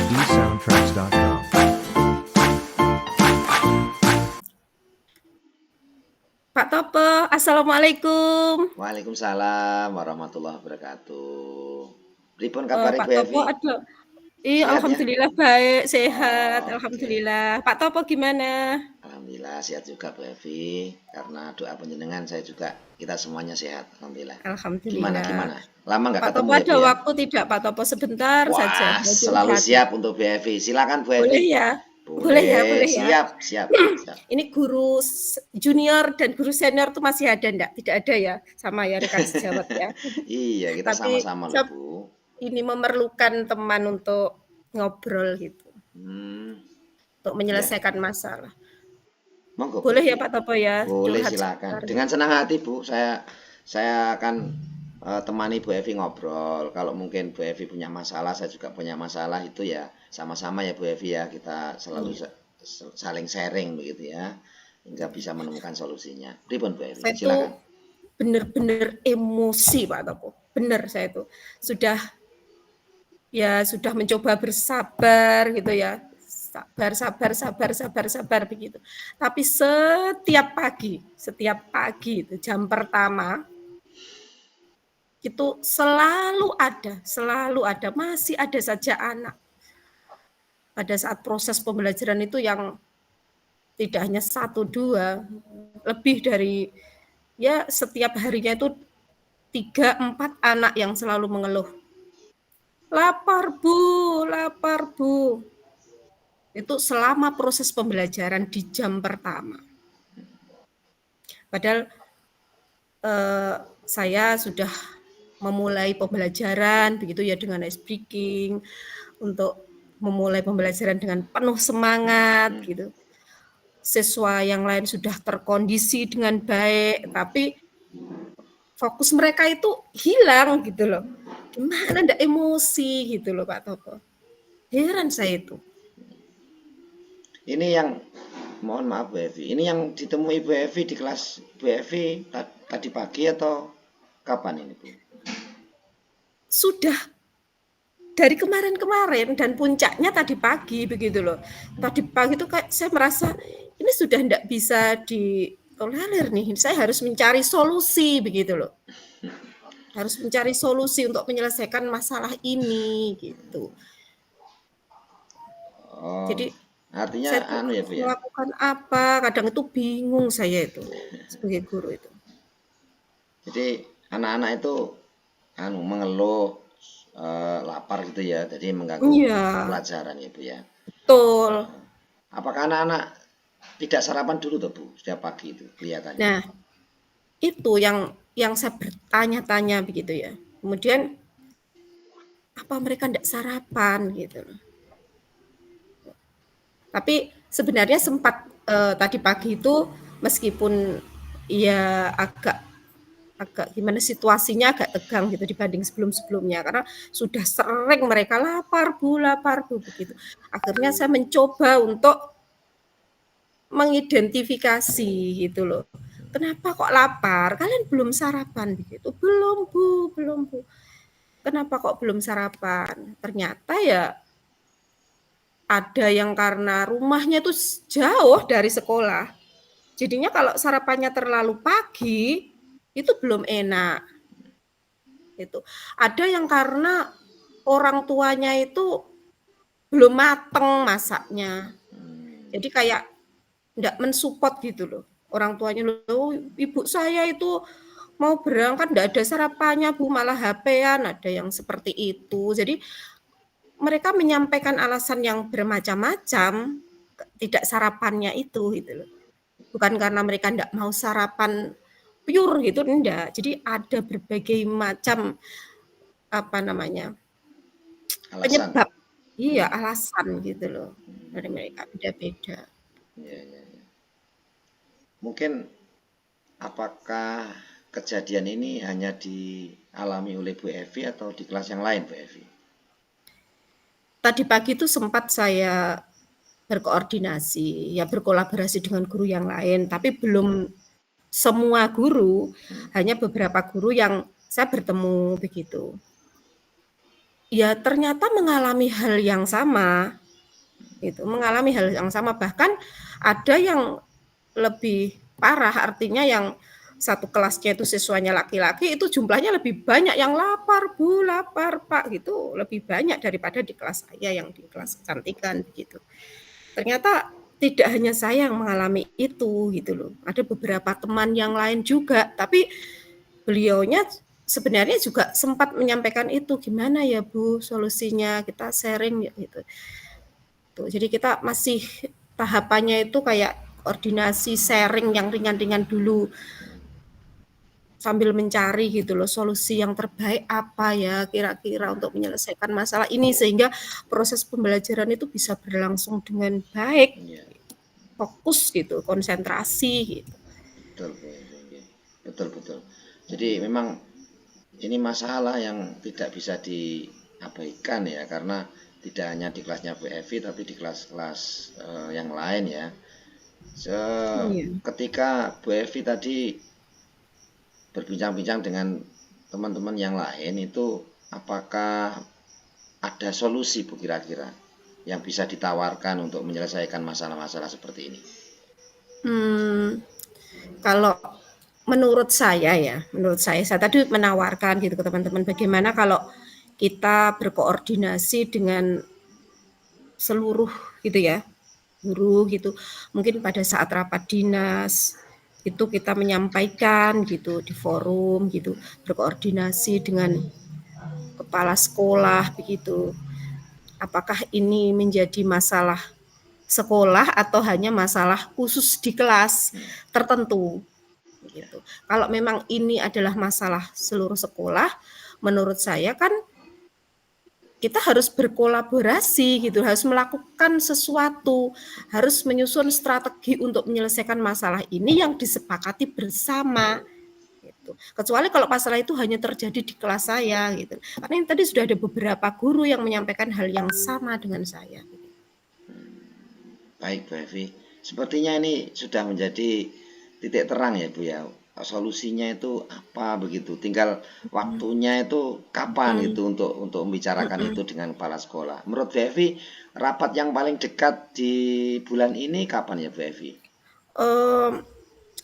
idsoundtracks.com. Pak Topo, Assalamualaikum. Waalaikumsalam warahmatullahi wabarakatuh. Pripun kabar Pak Ibu Topo, Evi? aduh. Sehat ya? Alhamdulillah baik, sehat, Oke. alhamdulillah. Pak Topo gimana? Alhamdulillah sehat juga Bu Evi. Karena doa penjenengan saya juga kita semuanya sehat. Alhamdulillah. Alhamdulillah. Gimana? Lama nggak Pak ketemu Topo ya ada Bu ya? waktu tidak Pak Topo sebentar saja? Wah, Mau selalu curhat. siap untuk Bu Evi. Silakan Bu Boleh Evi. ya? Boleh, Boleh ya. siap. Ini guru junior dan guru senior tuh masih ada enggak? Tidak ada ya, sama ya rekan sejawat ya. Iya, kita Tapi sama-sama loh saya Bu. ini memerlukan teman untuk ngobrol gitu, untuk Ya, menyelesaikan masalah. monggo Bu Boleh Evi. ya Pak Topo ya, Boleh, curhat silakan. sebentar. Dengan senang hati Bu, saya akan temani Bu Evi ngobrol. Kalau mungkin Bu Evi punya masalah, saya juga punya masalah, itu ya sama-sama ya Bu Evi ya. Kita selalu saling sharing begitu ya, hingga bisa menemukan solusinya. Pripun Bu Evi? Saya tuh Silakan. benar-benar emosi Pak Topo. Benar saya itu sudah mencoba bersabar gitu ya. Sabar begitu. Tapi setiap pagi itu jam pertama itu selalu ada, masih ada saja anak. Pada saat proses pembelajaran itu yang tidak hanya 1, 2, lebih dari ya setiap harinya itu 3, 4 anak yang selalu mengeluh. Lapar Bu. Itu selama proses pembelajaran di jam pertama. Padahal saya sudah memulai pembelajaran begitu ya dengan ice breaking untuk memulai pembelajaran dengan penuh semangat gitu. Siswa yang lain sudah terkondisi dengan baik, tapi fokus mereka itu hilang gitu loh. Gimana ndak emosi gitu loh Pak Topo. Heran saya itu. Ini yang, mohon maaf Bu Evi, ini yang ditemui Bu Evi di kelas Bu Evi tadi pagi atau kapan ini Bu? Sudah dari kemarin dan puncaknya tadi pagi begitu loh. Tadi pagi itu kayak saya merasa ini sudah tidak bisa ditolerir nih. Saya harus mencari solusi begitu loh. Harus mencari solusi untuk menyelesaikan masalah ini gitu. Oh, Jadi artinya saya tuh ya Bu ya. melakukan apa? Kadang itu bingung saya itu sebagai guru itu. Jadi anak-anak itu mengeluh lapar gitu ya, jadi mengganggu pelajaran ya Bu ya. Betul. Apakah anak-anak tidak sarapan dulu tuh Bu setiap pagi itu kelihatannya? Nah, itu yang saya bertanya-tanya begitu ya. Kemudian apa mereka tidak sarapan gitu. Tapi sebenarnya sempat tadi pagi itu meskipun ya agak gimana situasinya agak tegang gitu dibanding sebelum-sebelumnya karena sudah sering mereka lapar bu begitu. Akhirnya saya mencoba untuk mengidentifikasi gitu loh. Kenapa kok lapar? Kalian belum sarapan begitu? Belum bu. Kenapa kok belum sarapan? Ternyata ya ada yang karena rumahnya tuh jauh dari sekolah. Jadinya kalau sarapannya terlalu pagi itu belum enak. Itu. Ada yang karena orang tuanya itu belum mateng masaknya. Jadi kayak enggak mensupport gitu loh. Orang tuanya loh, ibu saya itu mau berangkat enggak ada sarapannya Bu, malah HP-an, ada yang seperti itu. Jadi mereka menyampaikan alasan yang bermacam-macam tidak sarapannya itu gitu loh. Bukan karena mereka enggak mau sarapan pure gitu enggak. Jadi ada berbagai macam Alasan. penyebab. Iya, alasan gitu loh. Dari mereka beda-beda. Ya. Mungkin apakah kejadian ini hanya dialami oleh Bu Evi atau di kelas yang lain Bu Evi? Tadi pagi itu sempat saya berkoordinasi, ya berkolaborasi dengan guru yang lain, tapi belum semua guru, hanya beberapa guru yang saya bertemu begitu. ya ternyata mengalami hal yang sama, gitu, mengalami hal yang sama, bahkan ada yang lebih parah, artinya yang satu kelasnya itu siswanya laki-laki, itu jumlahnya lebih banyak yang lapar, Bu, lapar, Pak, gitu, lebih banyak daripada di kelas saya yang di kelas kecantikan, begitu. Ternyata tidak hanya saya yang mengalami itu, gitu loh. Ada beberapa teman yang lain juga, tapi beliaunya sebenarnya juga sempat menyampaikan itu, gimana ya Bu solusinya, kita sharing gitu. Tuh, jadi kita masih tahapannya itu kayak koordinasi sharing yang ringan-ringan dulu sambil mencari gitu loh solusi yang terbaik apa ya kira-kira untuk menyelesaikan masalah ini sehingga proses pembelajaran itu bisa berlangsung dengan baik, Iya, fokus gitu, konsentrasi gitu. betul Bu Evi. Iya. Betul betul. Jadi memang ini masalah yang tidak bisa diabaikan ya, karena tidak hanya di kelasnya Bu Evi tapi di kelas-kelas yang lain ya. Iya. Ketika Bu Evi tadi berbincang-bincang dengan teman-teman yang lain itu, apakah ada solusi Bu kira-kira yang bisa ditawarkan untuk menyelesaikan masalah-masalah seperti ini? Hmm, kalau menurut saya tadi menawarkan gitu ke teman-teman bagaimana kalau kita berkoordinasi dengan seluruh gitu ya guru gitu. Mungkin pada saat rapat dinas itu kita menyampaikan gitu di forum gitu, berkoordinasi dengan kepala sekolah begitu. Apakah ini menjadi masalah sekolah atau hanya masalah khusus di kelas tertentu Ya, gitu. Kalau memang ini adalah masalah seluruh sekolah, menurut saya kan kita harus berkolaborasi gitu, harus melakukan sesuatu, harus menyusun strategi untuk menyelesaikan masalah ini yang disepakati bersama gitu. Kecuali kalau masalah itu hanya terjadi di kelas saya gitu. Karena ini tadi sudah ada beberapa guru yang menyampaikan hal yang sama dengan saya. baik Bu Evi. Sepertinya ini sudah menjadi titik terang ya Bu ya. Solusinya itu apa begitu? Tinggal waktunya itu kapan Hmm, gitu untuk membicarakan hmm. itu dengan kepala sekolah. Menurut Bu Evi, rapat yang paling dekat di bulan ini kapan ya Bu Evi? Um,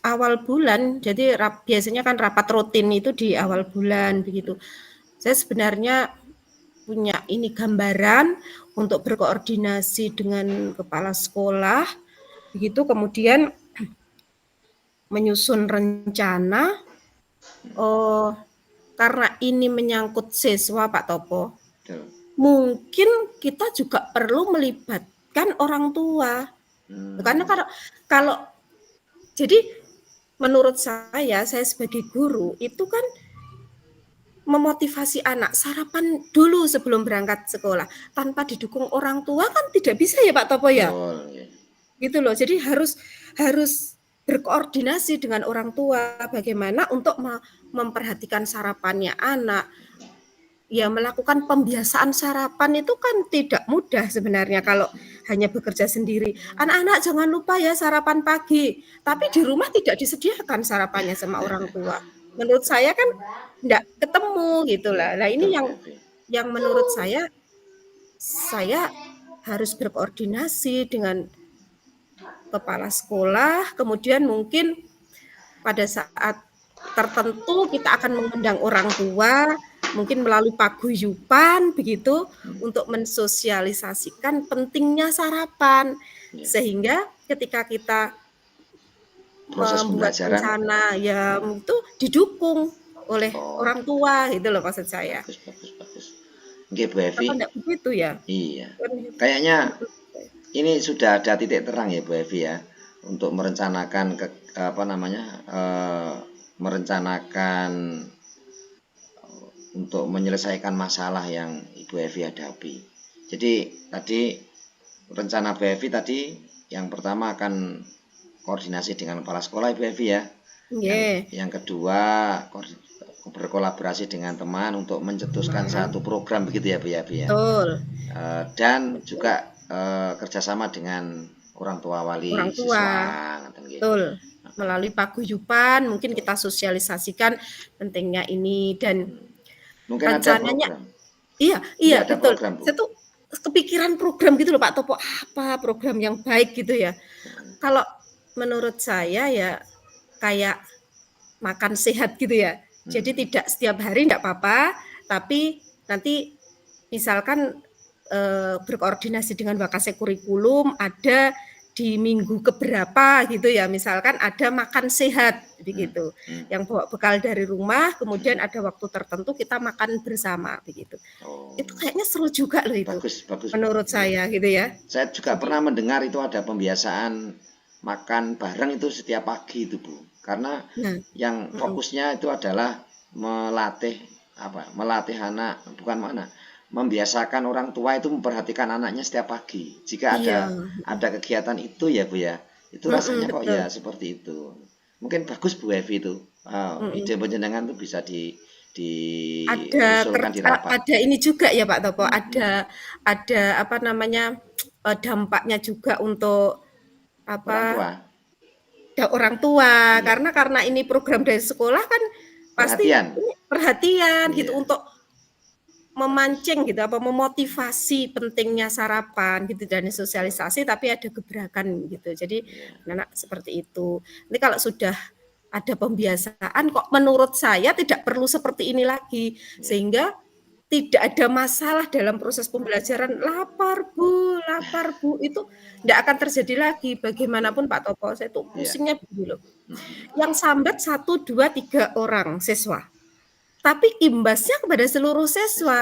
awal bulan, jadi biasanya kan rapat rutin itu di awal bulan begitu. Saya sebenarnya punya ini gambaran untuk berkoordinasi dengan kepala sekolah, begitu kemudian menyusun rencana. Oh, karena ini menyangkut siswa Pak Topo, Betul. mungkin kita juga perlu melibatkan orang tua. Karena Hmm, kalau jadi menurut saya sebagai guru itu kan memotivasi anak sarapan dulu sebelum berangkat sekolah. Tanpa didukung orang tua kan tidak bisa ya Pak Topo ya. betul. Ya. Gitu loh. Jadi harus berkoordinasi dengan orang tua bagaimana untuk memperhatikan sarapannya anak. Ya melakukan pembiasaan sarapan itu kan tidak mudah sebenarnya kalau hanya bekerja sendiri. Anak-anak jangan lupa ya sarapan pagi. Tapi di rumah tidak disediakan sarapannya sama orang tua. Menurut saya kan enggak ketemu gitu Iya, lah. Nah, betul ini Bu Evi. yang menurut saya harus berkoordinasi dengan kepala sekolah, kemudian mungkin pada saat tertentu kita akan mengundang orang tua, mungkin melalui paguyuban begitu, untuk mensosialisasikan pentingnya sarapan. Ya. Sehingga ketika kita Proses membuat pembelajaran. rencana ya itu didukung oleh Oh, orang tua gitu loh maksud saya. bagus bagus bagus. Oke Bu Apa Evi. enggak begitu ya? Iya. Kayaknya ini sudah ada titik terang ya Bu Evi ya, untuk merencanakan apa namanya, merencanakan untuk menyelesaikan masalah yang Ibu Evi hadapi. Jadi tadi rencana Bu Evi tadi yang pertama akan koordinasi dengan kepala sekolah Ibu Evi ya. Yang Nggih. yang kedua berkolaborasi dengan teman untuk mencetuskan satu program begitu ya Bu Evi ya. Betul. Dan juga kerjasama dengan orang tua Orang wali tua. siswa. Betul. Melalui paguyuban mungkin Betul. kita sosialisasikan pentingnya ini dan Mungkin ada rencananya program. Iya Ini iya ada betul. program, Bu. Saya tuh kepikiran program gitu loh Pak Topo, apa program yang baik gitu ya. Kalau menurut saya ya kayak makan sehat gitu ya. Jadi tidak setiap hari enggak apa-apa, tapi nanti misalkan berkoordinasi dengan Wakase Kurikulum ada di minggu keberapa gitu ya, misalkan ada makan sehat begitu. Yang bawa bekal dari rumah, kemudian ada waktu tertentu kita makan bersama begitu. Oh, Itu kayaknya seru juga loh itu. bagus, bagus, Bu. Menurut Iya. saya gitu ya. Saya juga Jadi pernah mendengar itu ada pembiasaan makan bareng itu setiap pagi itu, Bu. Karena nah, yang fokusnya itu adalah melatih melatih anak, bukan mana, membiasakan orang tua itu memperhatikan anaknya setiap pagi. Jika iya, ada kegiatan itu ya, Bu ya. Itu rasanya kok betul. ya seperti itu. Mungkin bagus Bu Evi itu. Ide penjenengan itu bisa diusulkan di rapat. Ada ini juga ya Pak Topo, Hmm, hmm. ada apa namanya dampaknya juga untuk Orang apa tua, orang tua iya, karena ini program dari sekolah kan pasti perhatian, ini perhatian gitu iya. untuk memancing gitu apa memotivasi pentingnya sarapan gitu dan sosialisasi tapi ada gebrakan gitu. Jadi Iya. anak seperti itu. Ini kalau sudah ada pembiasaan kok menurut saya tidak perlu seperti ini lagi Iya. sehingga tidak ada masalah dalam proses pembelajaran lapar bu itu tidak akan terjadi lagi bagaimanapun Pak Topo saya tuh Iya. pusingnya begini loh yang sambat 1, 2, 3 orang siswa tapi imbasnya kepada seluruh Siswa. siswa.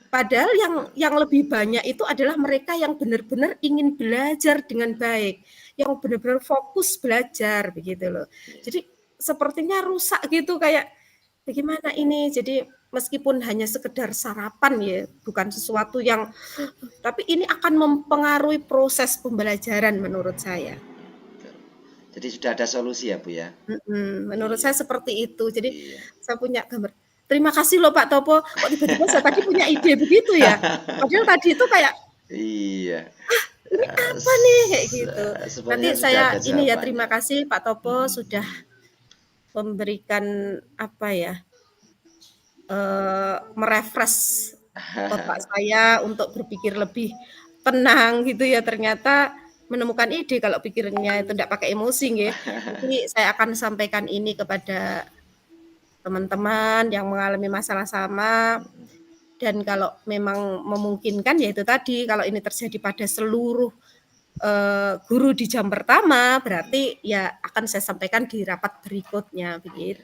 Padahal yang lebih banyak itu adalah mereka yang benar-benar ingin belajar dengan baik, yang benar-benar fokus belajar begitu loh. Iya. Jadi sepertinya rusak gitu kayak bagaimana ini? Jadi meskipun hanya sekedar sarapan ya, bukan sesuatu yang tapi ini akan mempengaruhi proses pembelajaran menurut saya. Jadi sudah ada solusi ya, Bu ya? Menurut Iya. saya seperti itu. Jadi Iya. saya punya gambar. Terima kasih loh Pak Topo. Kok tiba-tiba saya tadi punya ide begitu ya? Padahal tadi itu kayak Iya. ini apa nih kayak gitu. Nanti Sebenarnya sudah saya ada ini ya terima jawabannya. kasih Pak Topo sudah memberikan apa ya merefresh otak saya untuk berpikir lebih tenang gitu ya ternyata menemukan ide kalau pikirnya itu tidak pakai emosi nggih. Nanti saya akan sampaikan ini kepada teman-teman yang mengalami masalah sama dan kalau memang memungkinkan ya itu tadi kalau ini terjadi pada seluruh guru di jam pertama berarti ya akan saya sampaikan di rapat berikutnya begitu.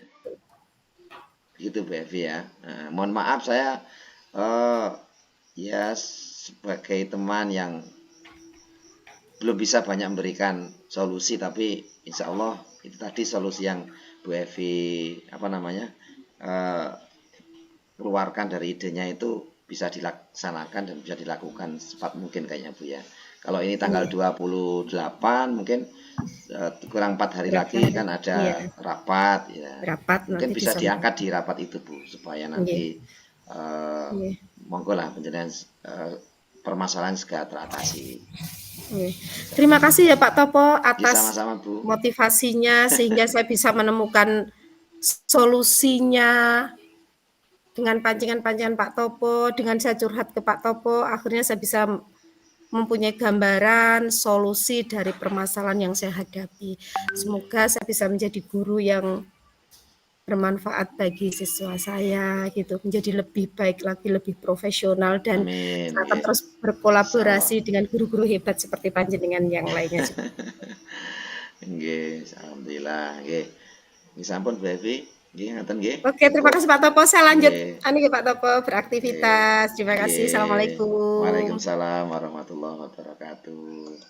Gitu Bu Evi ya. Nah, mohon maaf saya eh, ya sebagai teman yang belum bisa banyak memberikan solusi, tapi insya Allah itu tadi solusi yang Bu Evi eh, keluarkan dari idenya itu bisa dilaksanakan dan bisa dilakukan secepat mungkin kayaknya Bu ya. Kalau ini tanggal Iya, 28 mungkin kurang 4 hari berapa lagi hari? kan Iya, ada rapat ya. rapat Mungkin nanti bisa disampaikan. diangkat di rapat itu Bu supaya Iya, nanti eh, iya, monggo lah penjelasan permasalahan segera teratasi. iya. Terima kasih ya Pak Topo Ya atas sama-sama Bu. motivasinya sehingga saya bisa menemukan solusinya dengan pancingan-pancingan Pak Topo, dengan saya curhat ke Pak Topo, akhirnya saya bisa mempunyai gambaran solusi dari permasalahan yang saya hadapi. Semoga saya bisa menjadi guru yang bermanfaat bagi siswa saya gitu, menjadi lebih baik lagi, lebih profesional dan Amin. saya akan Nggih. terus Insyaallah. berkolaborasi dengan guru-guru hebat seperti panjenengan yang lainnya juga. Nggih, alhamdulillah nggih. Nggih sampun Bu Evi. Nggih ngaten nggih. Oke, terima Engko kasih Pak Topo. Saya lanjut nggih. anu ya Pak Topo Nggih. beraktivitas. Terima kasih. Nggih. Assalamualaikum. Waalaikumsalam warahmatullahi wabarakatuh.